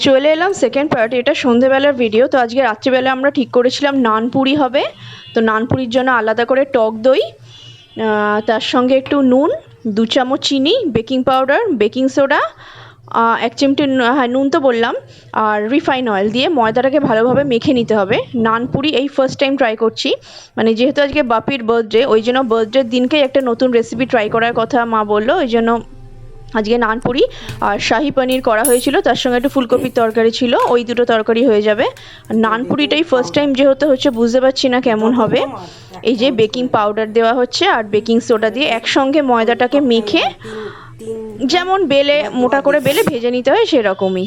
চলে এলাম second part. এটা সন্ধেবেলার ভিডিও। তো আজকে রাত্রিবেলা আমরা ঠিক করেছিলাম নানপুরি হবে। তো নানপুরির জন্য আলাদা করে টক দই, তার সঙ্গে একটু নুন, 2 চামচ চিনি, বেকিং পাউডার, বেকিং সোডা, 1 চিমটি হ্যাঁ নুন তো বললাম, আর রিফাইন অয়েল দিয়ে ময়দাটাকে ভালোভাবে মেখে নিতে হবে। নানপুরি এই ফার্স্ট টাইম ট্রাই করছি, মানে যেহেতু আজকে বাপির বার্থডে, ওই জন্য বার্থডের দিনকেই একটা নতুন রেসিপি ট্রাই করার কথা মা বললো, ওই জন্য আজকে নানপুরি আর শাহি পনির করা হয়েছিল, তার সঙ্গে একটু ফুলকপির তরকারি ছিল, ওই দুটো তরকারি হয়ে যাবে। আর নানপুরিটাই ফার্স্ট টাইম যেহেতু হচ্ছে, বুঝতে পারছি না কেমন হবে। এই যে বেকিং পাউডার দেওয়া হচ্ছে আর বেকিং সোডা দিয়ে একসঙ্গে ময়দাটাকে মেখে যেমন বেলে মোটা করে বেলে ভেজে নিতে হয় সেরকমই।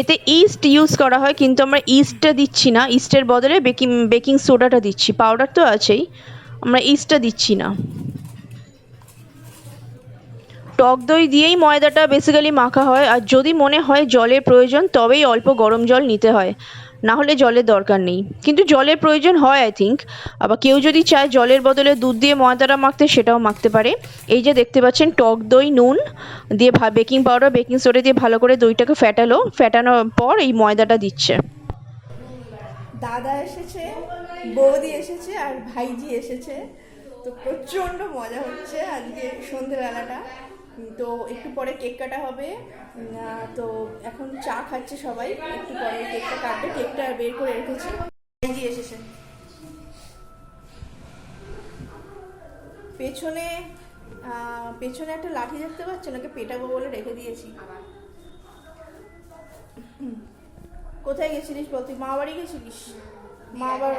এতে ইস্ট ইউজ করা হয়, কিন্তু আমরা ইস্টটা দিচ্ছি না, ইস্টের বদলে বেকিং সোডাটা দিচ্ছি। পাউডার তো আছেই, আমরা ইস্টটা দিচ্ছি না। টক দই দিয়েই ময়দাটা বেসিক্যালি মাখা হয়, আর যদি মনে হয় জলের প্রয়োজন তবেই অল্প গরম জল নিতে হয়, না হলে জলের দরকার নেই। কিন্তু জলের প্রয়োজন হয় আই থিঙ্ক। আবার কেউ যদি চায় জলের বদলে দুধ দিয়ে ময়দাটা মাখতে, সেটাও মাখতে পারে। এই যে দেখতে পাচ্ছেন টক দই, নুন দিয়ে বেকিং পাউডার, বেকিং সোডা দিয়ে ভালো করে দইটাকে ফেটানোর পর এই ময়দাটা দিচ্ছে। দাদা এসেছে, বৌদি এসেছে আর ভাইজি এসেছে। তো প্রচণ্ড মজা হচ্ছে আজকে সন্ধেবেলাটা। তো একটু পরে কেক কাটা হবে। তো এখন চা খাচ্ছে সবাই, একটু পরে কেকটা কাটবে। কেকটা বের করে রেখেছি। ভাইজি এসেছে। পেছনে পেছনে একটা লাঠি দেখতে পাচ্ছেন, ওকে পেটাবো বলে রেখে দিয়েছি। কোথায় গেছিলিস বল? তুই মা বাড়ি গেছিলিস? মা আবার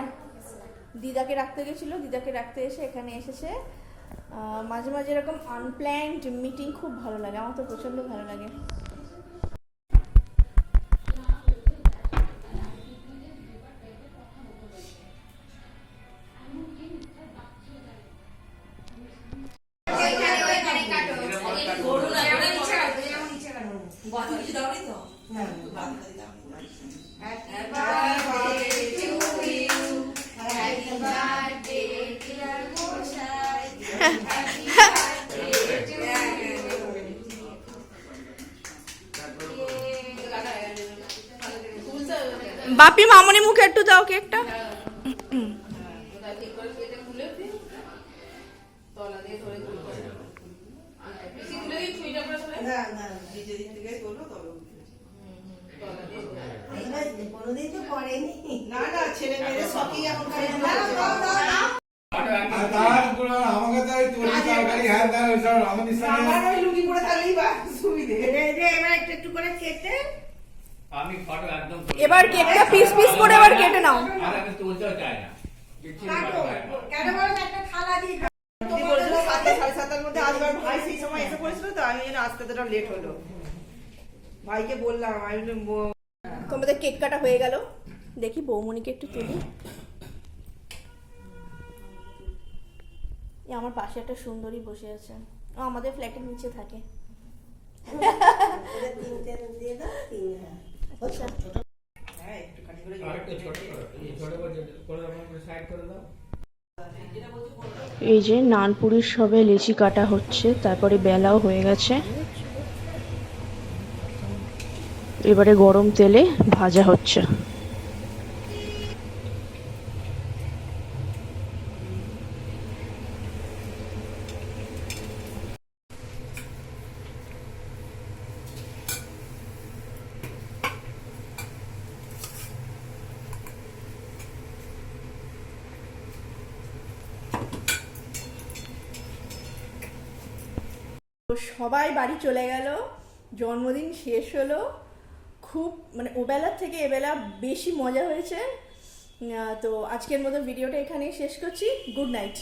দিদাকে রাখতে গেছিল, দিদাকে রাখতে এসে এখানে এসেছে। মাঝে মাঝে এরকম আনপ্ল্যান্ড মিটিং খুব ভালো লাগে, আমার তো প্রচণ্ড ভালো লাগে। বাপি মামনি মুখে একটু দাও কেকটা। এবার কেকটা পিস পিস করে এবার কেটে নাও। ভাইকে বললাম, তোমাদের কেক কাটা হয়ে গেল। দেখি বৌমনিকে একটু তুলি। আমার পাশে একটা সুন্দরী বসে আছে, ও আমাদের ফ্ল্যাটের নিচে থাকে। এই যে নানপুরির সবে লেচি কাটা হচ্ছে, তারপরে বেলাও হয়ে গেছে, এবারে গরম তেলে ভাজা হচ্ছে। সবাই বাড়ি চলে গেল, জন্মদিন শেষ হলো। খুব মানে ওবেলার থেকে এবেলা বেশি মজা হয়েছে। তো আজকের মতো ভিডিওটা এখানেই শেষ করছি। Good night.